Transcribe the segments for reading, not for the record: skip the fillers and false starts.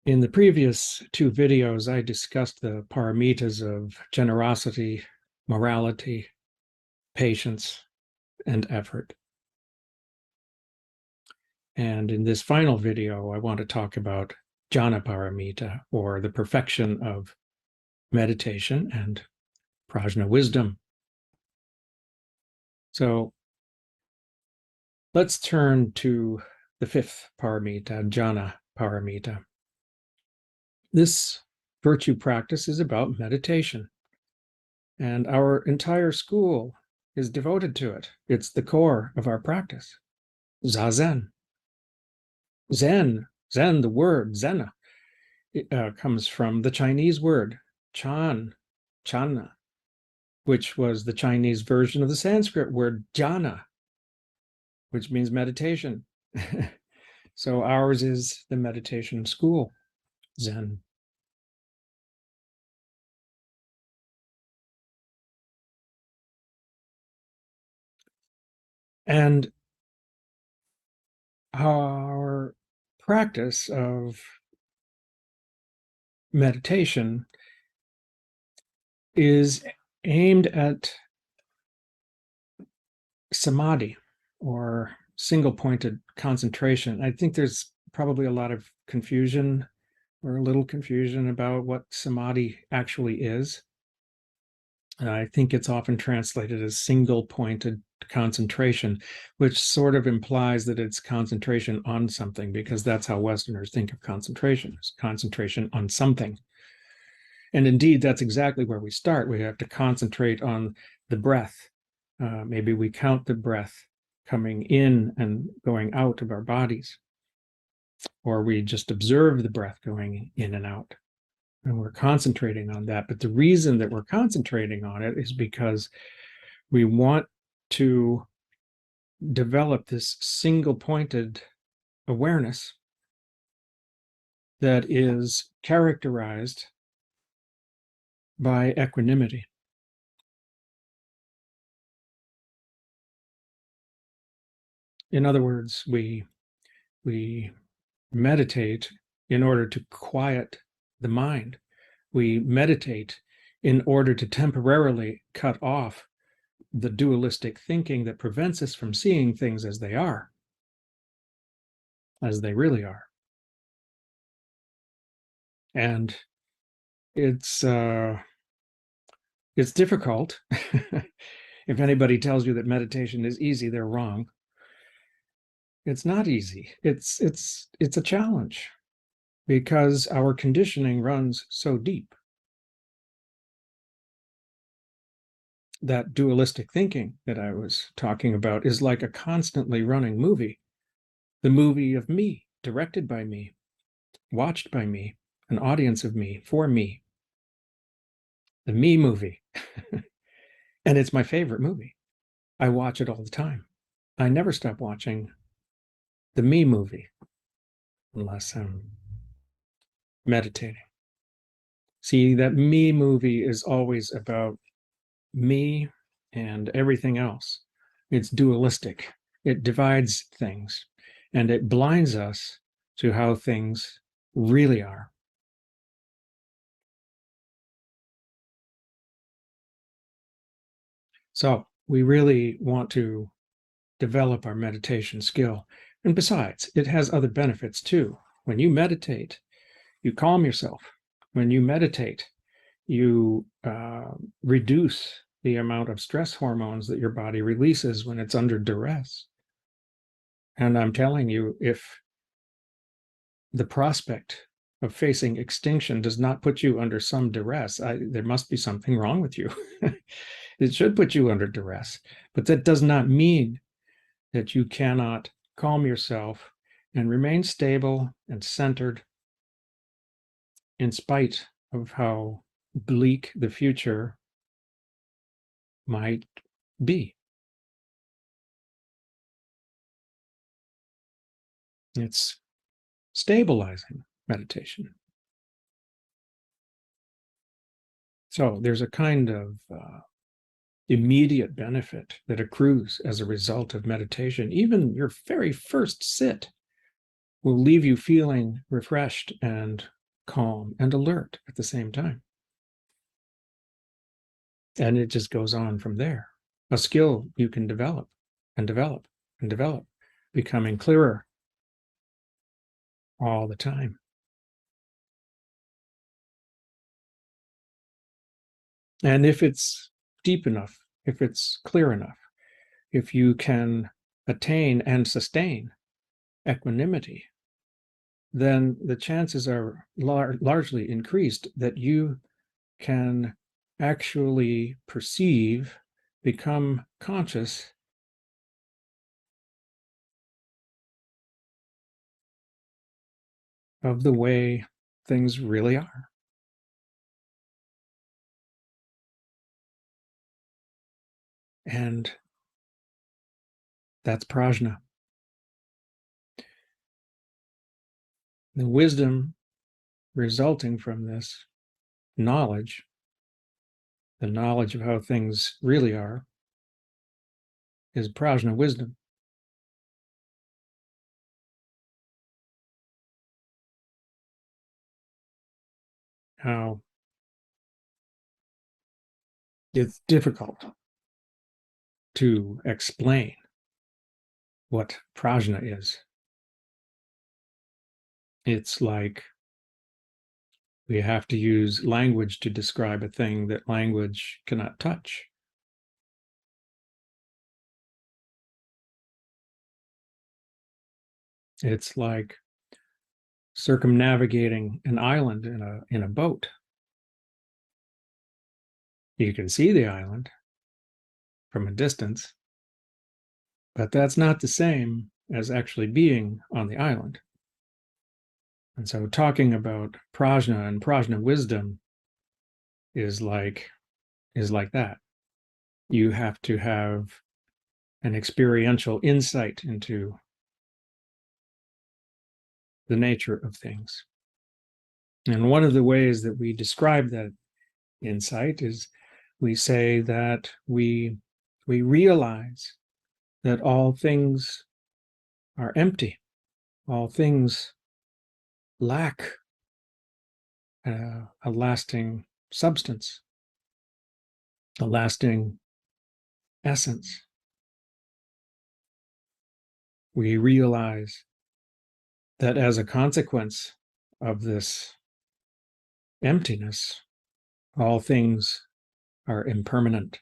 In the previous two videos, I discussed the paramitas of generosity, morality, patience, and effort. And in this final video, I want to talk about dhyana-paramita, or the perfection of meditation and prajna wisdom. So let's turn to the fifth paramita, dhyana-paramita. This virtue practice is about meditation, and our entire school is devoted to it. It's the core of our practice. Zazen. Zen, the word Zen, comes from the Chinese word chana, which was the Chinese version of the Sanskrit word jhana, which means meditation. So ours is the meditation school, Zen. And our practice of meditation is aimed at samadhi, or single-pointed concentration. I think there's probably a lot of confusion, or a little confusion, about what samadhi actually is. I think it's often translated as single-pointed concentration, which sort of implies that it's concentration on something, because that's how Westerners think of concentration, as concentration on something. And indeed, that's exactly where we start. We have to concentrate on the breath. Maybe we count the breath coming in and going out of our bodies, or we just observe the breath going in and out, and we're concentrating on that. But the reason that we're concentrating on it is because we want to develop this single-pointed awareness that is characterized by equanimity. In other words, we meditate in order to quiet the mind. We meditate in order to temporarily cut off the dualistic thinking that prevents us from seeing things as they are, as they really are. And it's difficult. If anybody tells you that meditation is easy, they're wrong. It's not easy. It's a challenge, because our conditioning runs so deep. That dualistic thinking that I was talking about is like a constantly running movie. The movie of me, directed by me, watched by me, an audience of me, for me. The me movie. And it's my favorite movie. I watch it all the time. I never stop watching the me movie unless I'm meditating. See, that me movie is always about me and everything else. It's dualistic. It divides things, and it blinds us to how things really are. So we really want to develop our meditation skill. And besides, it has other benefits too. When you meditate, you calm yourself. When you meditate, you reduce the amount of stress hormones that your body releases when it's under duress. And I'm telling you, if the prospect of facing extinction does not put you under some duress, there must be something wrong with you. It should put you under duress, but that does not mean that you cannot calm yourself and remain stable and centered in spite of how bleak the future might be. It's stabilizing meditation. So there's a kind of immediate benefit that accrues as a result of meditation. Even your very first sit will leave you feeling refreshed and calm and alert at the same time. And it just goes on from there. A skill you can develop and develop and develop, becoming clearer all the time. And if it's deep enough, if it's clear enough, if you can attain and sustain equanimity, then the chances are largely increased that you can actually perceive, become conscious of the way things really are. And that's prajna. The wisdom resulting from this knowledge, the knowledge of how things really are, is prajna wisdom. How it's difficult to explain what prajna is. It's like we have to use language to describe a thing that language cannot touch. It's like circumnavigating an island in a boat. You can see the island from a distance, but that's not the same as actually being on the island. And so talking about prajna and prajna wisdom is like that. You have to have an experiential insight into the nature of things. And one of the ways that we describe that insight is we say that we realize that all things are empty, all things lack a lasting substance, a lasting essence. We realize that as a consequence of this emptiness, all things are impermanent.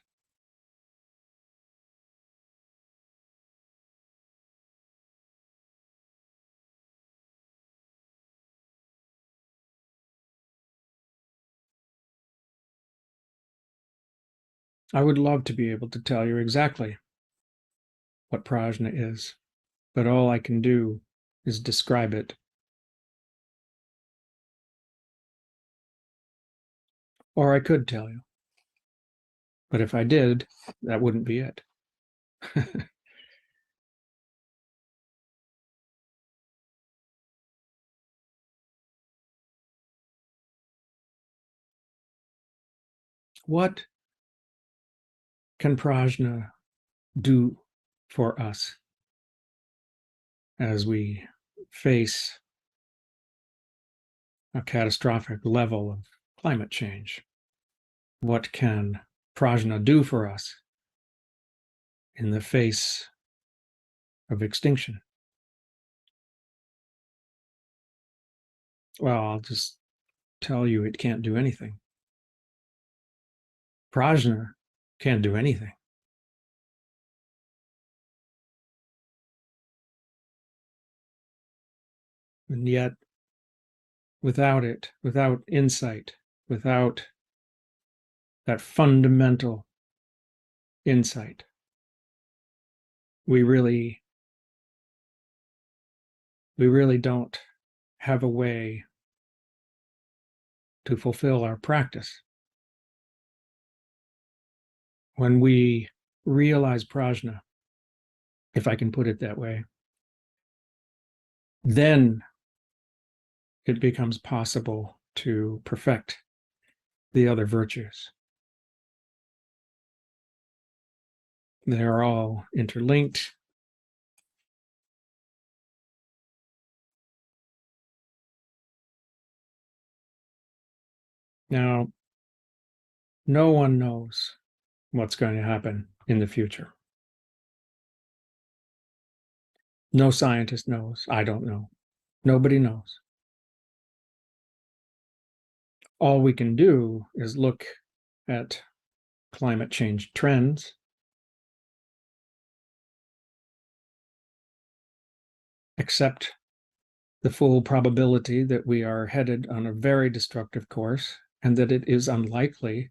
I would love to be able to tell you exactly what prajna is, but all I can do is describe it. Or I could tell you. But if I did, that wouldn't be it. What can prajna do for us as we face a catastrophic level of climate change? What can prajna do for us in the face of extinction? Well, I'll just tell you it can't do anything. Prajna can't do anything. And yet, without it, without insight, without that fundamental insight, we really don't have a way to fulfill our practice. When we realize prajna, if I can put it that way, then it becomes possible to perfect the other virtues. They're all interlinked. Now, no one knows what's going to happen in the future. No scientist knows. I don't know. Nobody knows. All we can do is look at climate change trends, accept the full probability that we are headed on a very destructive course, and that it is unlikely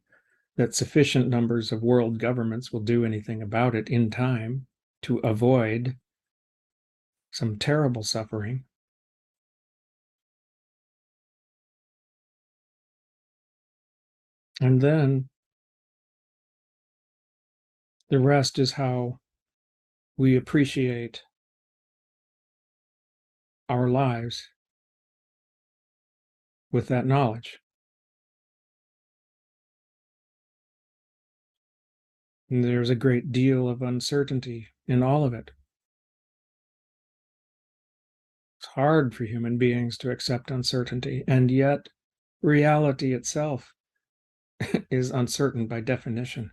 that sufficient numbers of world governments will do anything about it in time to avoid some terrible suffering. And then the rest is how we appreciate our lives with that knowledge. And there's a great deal of uncertainty in all of it. It's hard for human beings to accept uncertainty, and yet reality itself is uncertain by definition.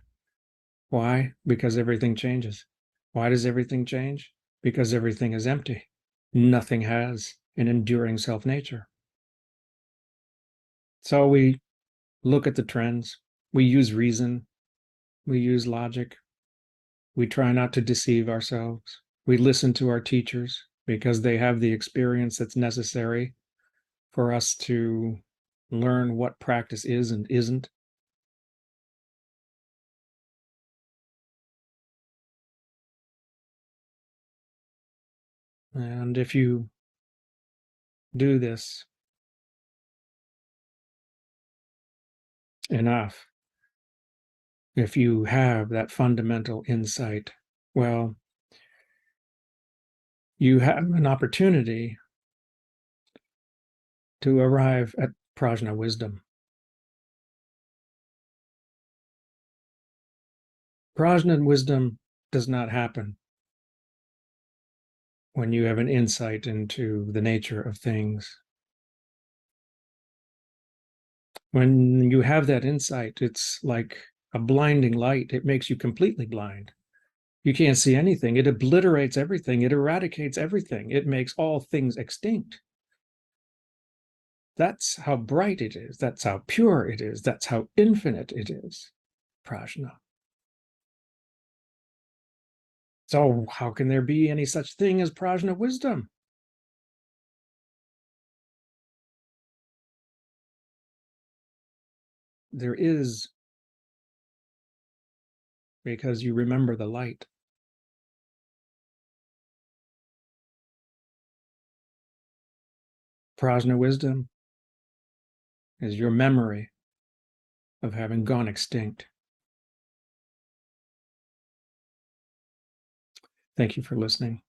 Why? Because everything changes. Why does everything change? Because everything is empty. Nothing has an enduring self-nature. So we look at the trends, we use reason, we use logic, we try not to deceive ourselves, we listen to our teachers because they have the experience that's necessary for us to learn what practice is and isn't. And if you do this enough, if you have that fundamental insight, well, you have an opportunity to arrive at prajna wisdom. Prajna wisdom does not happen when you have an insight into the nature of things. When you have that insight, it's like a blinding light. It makes you completely blind. You can't see anything. It obliterates everything. It eradicates everything. It makes all things extinct. That's how bright it is. That's how pure it is. That's how infinite it is. Prajna. So how can there be any such thing as prajna wisdom? There is, because you remember the light. Prajna wisdom is your memory of having gone extinct. Thank you for listening.